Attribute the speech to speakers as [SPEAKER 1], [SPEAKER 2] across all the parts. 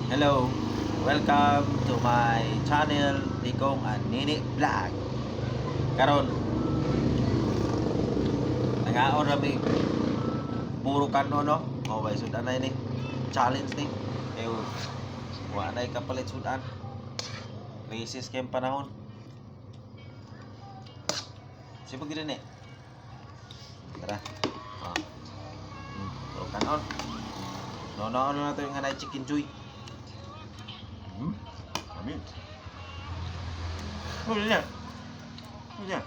[SPEAKER 1] Hello, welcome to my channel Tikong and Nini Vlog. Karon nangaon rami puro kano no. O bay sudan na ini. Challenge ni. Ew. Wa na kapalit sudan. Crisis kay panahon. Sipo gid ni. Tara. Puro kanon. Nonoon na nato yung hanay chicken joy. Amin. Ano yan? Ano yan?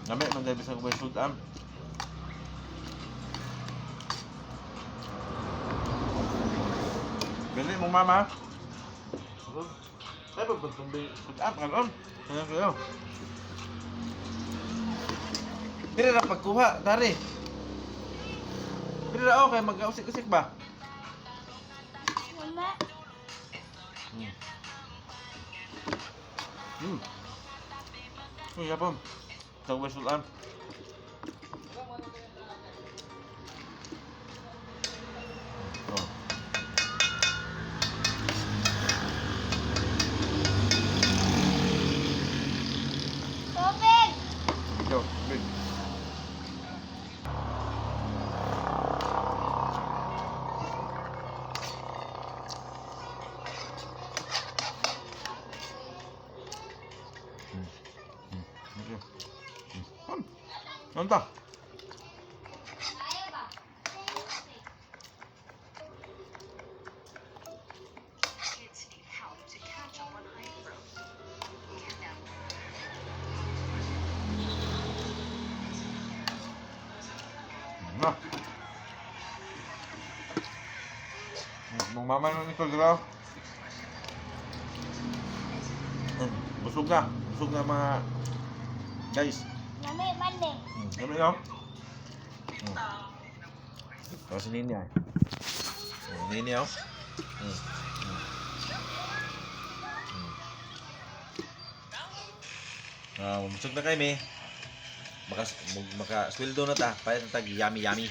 [SPEAKER 1] Namik man dahil bisa kubay sudan. Bili mong mama. Saya pun tumbi sudan kan? Ayan kayo. Dili na pagkuha, dari. Dili na okay, mag-usik-usik ba?
[SPEAKER 2] Mama.
[SPEAKER 1] Uy, yapon. Sa ubay sudan. Oh.
[SPEAKER 2] Tubig!
[SPEAKER 1] Ikaw, big. Ano ta? Nah. Mong mama na nito dito. Busog na mga guys.
[SPEAKER 2] Nami, mandi.
[SPEAKER 1] Kami no? Tapos nini ay. Nini oh. Busog na kami. Maka sweldo na ta. Payat na tag yummy.